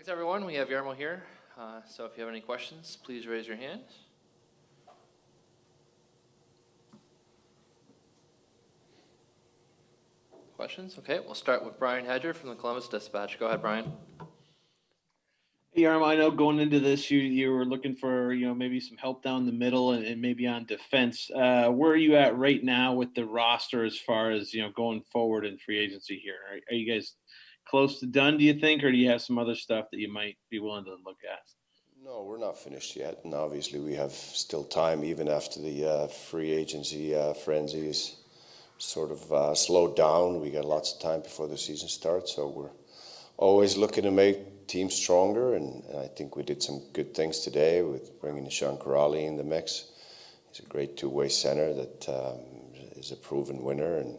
Thanks, everyone. We have Jarmo here. So if you have any questions, please raise your hand. Questions? Okay, we'll start with Brian Hedger from the Columbus Dispatch. Go ahead, Brian. Hey, Jarmo, I know going into this, you were looking for maybe some help down the middle and maybe on defense. Where are you at right now with the roster as far as going forward in free agency here? Are you guys close to done, do you think, or do you have some other stuff that you might be willing to look at? No, we're not finished yet, and obviously we have still time even after the free agency frenzy is sort of slowed down. We got lots of time before the season starts, so we're always looking to make teams stronger, and I think we did some good things today with bringing Sean Kekalainen in the mix. He's a great two-way center that is a proven winner and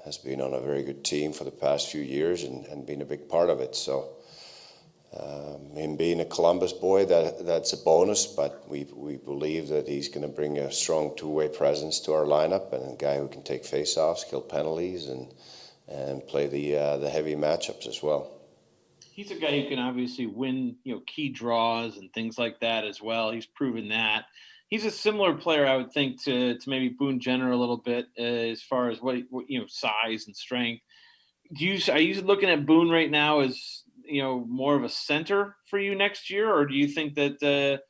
has been on a very good team for the past few years and been a big part of it. So him being a Columbus boy, that's a bonus, but we believe that he's going to bring a strong two-way presence to our lineup and a guy who can take face-offs, kill penalties, and play the heavy matchups as well. He's a guy who can obviously win, key draws and things like that as well. He's proven that. He's a similar player, I would think, to maybe Boone Jenner a little bit as far as what size and strength. Are you looking at Boone right now as more of a center for you next year, or do you think that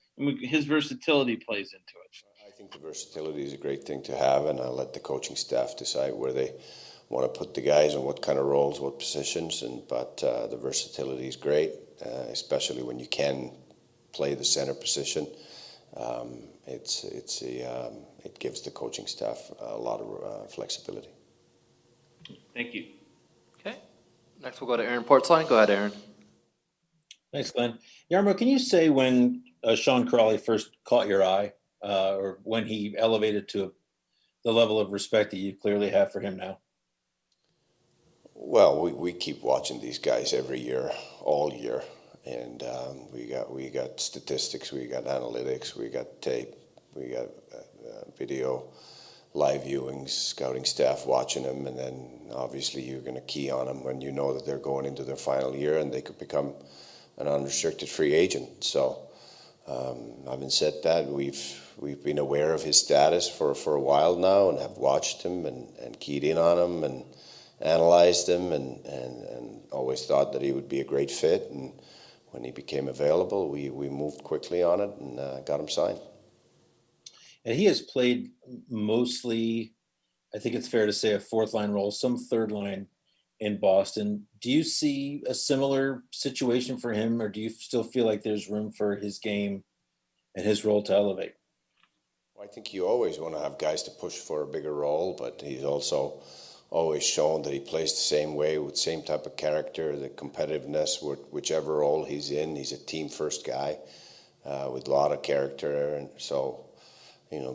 his versatility plays into it? I think the versatility is a great thing to have, and I'll let the coaching staff decide where they want to put the guys and what kind of roles, what positions. But the versatility is great, especially when you can play the center position. It gives the coaching staff a lot of flexibility. Thank you. Okay. Next, we'll go to Aaron Portzline. Go ahead, Aaron. Thanks, Glenn. Jarmo, can you say when Sean Kekalainen first caught your eye, or when he elevated to the level of respect that you clearly have for him now? Well, we keep watching these guys every year, all year. And we got statistics, we got analytics, we got tape, we got video, live viewings, scouting staff watching them, and then obviously you're going to key on them when you know that they're going into their final year and they could become an unrestricted free agent. So having said that, we've been aware of his status for a while now and have watched him and keyed in on him and analyzed him and always thought that he would be a great fit. And when he became available, we moved quickly on it and got him signed. And he has played mostly, I think it's fair to say, a fourth-line role, some third-line in Boston. Do you see a similar situation for him, or do you still feel like there's room for his game and his role to elevate? Well, I think you always want to have guys to push for a bigger role, but he's also always shown that he plays the same way with the same type of character, the competitiveness, whichever role he's in. He's a team-first guy with a lot of character, and so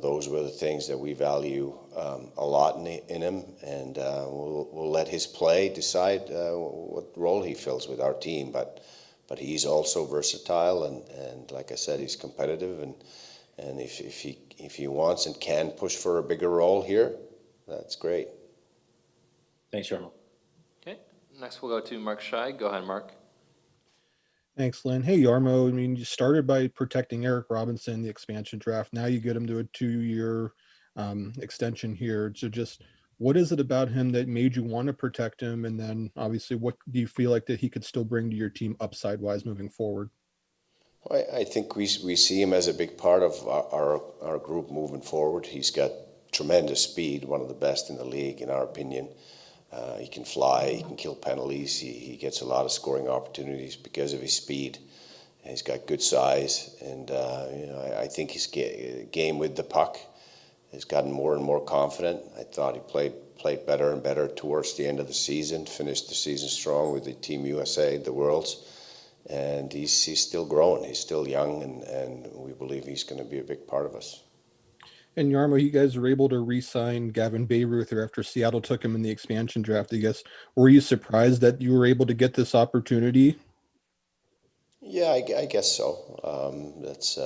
those were the things that we value a lot in him, and we'll let his play decide what role he fills with our team. But he's also versatile, and like I said, he's competitive, and if he wants and can push for a bigger role here, that's great. Thanks, Jarmo. Okay. Next, we'll go to Mark Scheig. Go ahead, Mark. Thanks, Lynn. Hey, Jarmo. I mean, you started by protecting Eric Robinson, the expansion draft. Now you get him to a 2-year extension here. So just what is it about him that made you want to protect him? And then obviously, what do you feel like that he could still bring to your team upside-wise moving forward? Well, I think we see him as a big part of our group moving forward. He's got tremendous speed, one of the best in the league, in our opinion. He can fly, he can kill penalties, he gets a lot of scoring opportunities because of his speed. And he's got good size, and I think his game with the puck has gotten more and more confident. I thought he played better and better towards the end of the season, finished the season strong with the Team USA, the Worlds, and he's still growing. He's still young, and we believe he's going to be a big part of us. And Jarmo, you guys were able to re-sign Gavin Bayreuther after Seattle took him in the expansion draft. I guess, were you surprised that you were able to get this opportunity? Yeah, I guess so. That's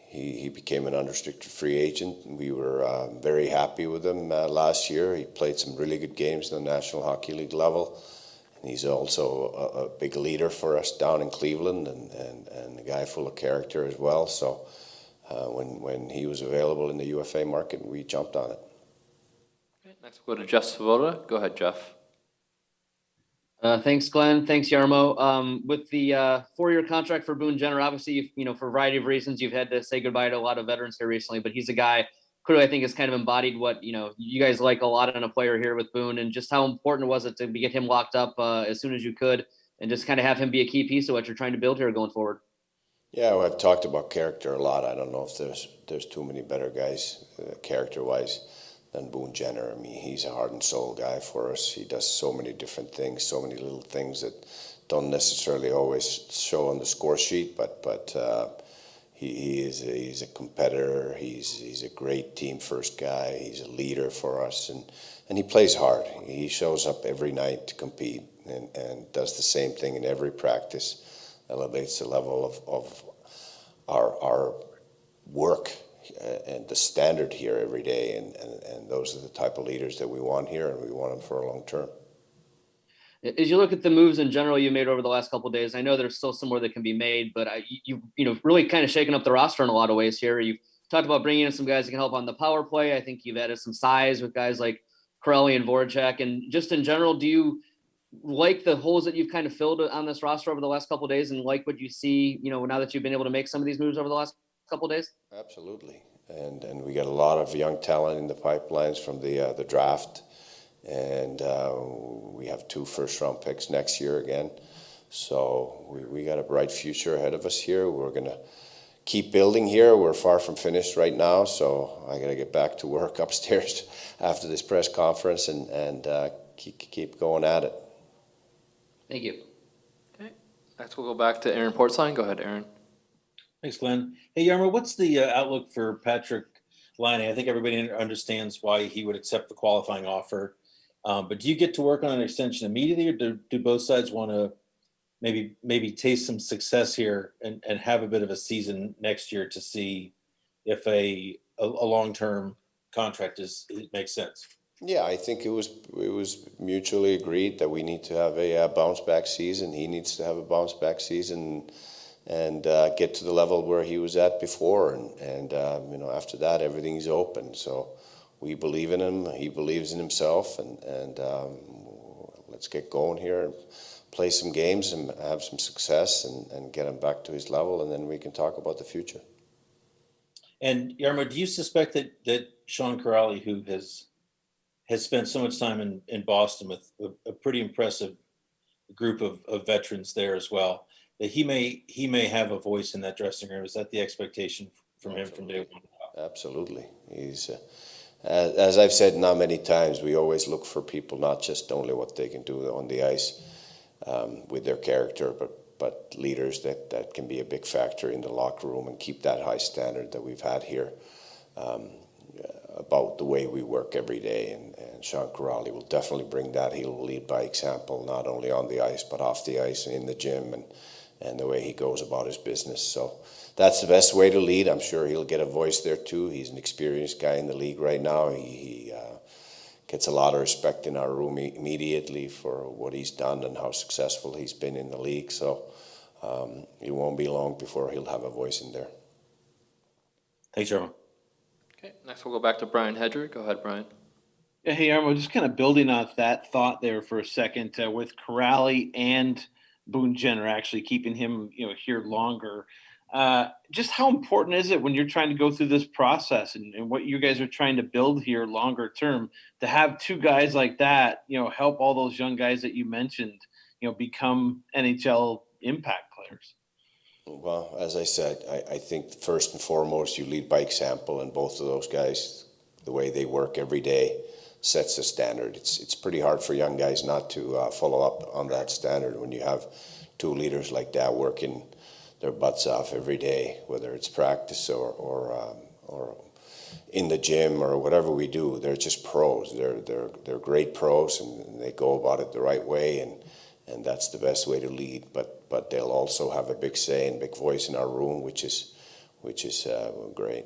he became an unrestricted free agent. We were very happy with him last year. He played some really good games in the National Hockey League level. He's also a big leader for us down in Cleveland, and a guy full of character as well. So when he was available in the UFA market, we jumped on it. Okay, next we'll go to Jeff Svoboda. Go ahead, Jeff. Thanks, Glenn. Thanks, Jarmo. With the 4-year contract for Boone Jenner, obviously, for a variety of reasons, you've had to say goodbye to a lot of veterans here recently, but he's a guy clearly I think has kind of embodied what, you guys like a lot in a player here with Boone, and just how important was it to get him locked up as soon as you could and just kind of have him be a key piece of what you're trying to build here going forward. Yeah, well, I've talked about character a lot. I don't know if there's too many better guys character-wise than Boone Jenner. I mean, he's a heart and soul guy for us. He does so many different things, so many little things that don't necessarily always show on the score sheet, but he's a competitor. He's a great team first guy. He's a leader for us, and he plays hard. He shows up every night to compete and does the same thing in every practice. Elevates the level of our work and the standard here every day, and those are the type of leaders that we want here, and we want them for a long term. As you look at the moves in general you made over the last couple of days, I know there's still some more that can be made, but you really kind of shaken up the roster in a lot of ways here. You've talked about bringing in some guys that can help on the power play. I think you've added some size with guys like Kuraly and Voracek, and just in general, do you like the holes that you've kind of filled on this roster over the last couple of days, and like what you see, now that you've been able to make some of these moves over the last couple of days? Absolutely, and we got a lot of young talent in the pipelines from the draft, and we have 2 first-round picks next year again. So we got a bright future ahead of us here. We're gonna keep building here. We're far from finished right now, so I gotta get back to work upstairs after this press conference and keep going at it. Thank you. Okay, next we'll go back to Aaron Portzline. Go ahead, Aaron. Thanks, Glenn. Hey, Jarmo, what's the outlook for Patrick Laine? I think everybody understands why he would accept the qualifying offer. But do you get to work on an extension immediately, or do both sides want to maybe taste some success here and have a bit of a season next year to see if a long-term contract makes sense? Yeah, I think it was mutually agreed that we need to have a bounce back season. He needs to have a bounce back season and get to the level where he was at before, and after that everything's open. So we believe in him. He believes in himself, and let's get going here and play some games and have some success and get him back to his level, and then we can talk about the future. And Jarmo, do you suspect that Sean Kuraly, who has spent so much time in Boston with a pretty impressive group of veterans there as well, that he may have a voice in that dressing room? Is that the expectation from him from day one? Absolutely. He's as I've said not many times, we always look for people, not just only what they can do on the ice with their character, but leaders that can be a big factor in the locker room and keep that high standard that we've had here about the way we work every day. And Sean Kuraly will definitely bring that. He'll lead by example, not only on the ice, but off the ice and in the gym, and the way he goes about his business. So that's the best way to lead. I'm sure he'll get a voice there too. He's an experienced guy in the league right now. He gets a lot of respect in our room immediately for what he's done and how successful he's been in the league. So it won't be long before he'll have a voice in there. Thanks, Jarmo. Okay, next we'll go back to Brian Hedger. Go ahead, Brian. Yeah, hey, Jarmo, just kind of building off that thought there for a second, with Kuraly and Boone Jenner actually keeping him, here longer. Just how important is it when you're trying to go through this process and what you guys are trying to build here longer term to have 2 guys like that, help all those young guys that you mentioned, become NHL impact players? Well, as I said, I think first and foremost you lead by example, and both of those guys, the way they work every day, sets the standard. It's pretty hard for young guys not to follow up on that standard when you have 2 leaders like that working their butts off every day, whether it's practice or in the gym or whatever we do. They're just pros. They're great pros, and they go about it the right way, and that's the best way to lead. But they'll also have a big say and big voice in our room, which is great.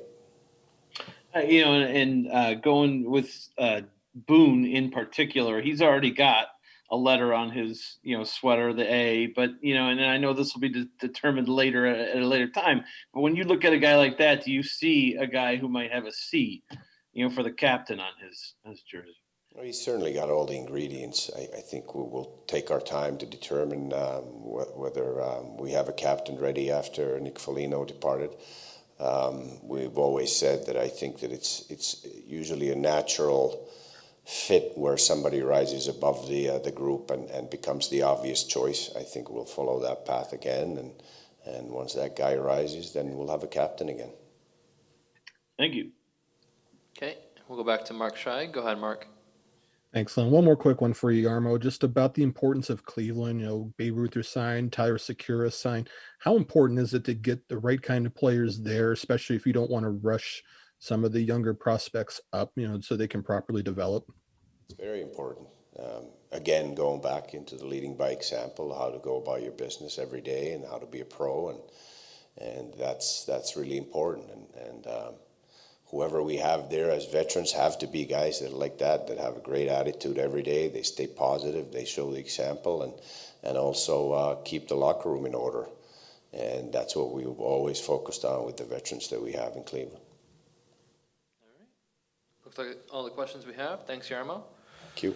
Going with Boone in particular, he's already got a letter on his, sweater, the A. But and then I know this will be determined later at a later time. But when you look at a guy like that, do you see a guy who might have a C, for the captain on his jersey? Well, he's certainly got all the ingredients. I think we'll take our time to determine whether we have a captain ready after Nick Foligno departed. We've always said that I think that it's usually a natural fit where somebody rises above the group and becomes the obvious choice. I think we'll follow that path again, and once that guy rises, then we'll have a captain again. Thank you. Okay, we'll go back to Mark Scheid. Go ahead, Mark. Excellent. One more quick one for you, Yarmo, just about the importance of Cleveland. Babe Ruth is signed, Tyler Secura signed. How important is it to get the right kind of players there, especially if you don't want to rush some of the younger prospects up, so they can properly develop? It's very important. Again, going back into the leading by example, how to go about your business every day and how to be a pro, and that's really important. And whoever we have there as veterans have to be guys that are like that have a great attitude every day. They stay positive, they show the example, and also keep the locker room in order. And that's what we've always focused on with the veterans that we have in Cleveland. All right. Looks like all the questions we have. Thanks, Jarmo. Thank you.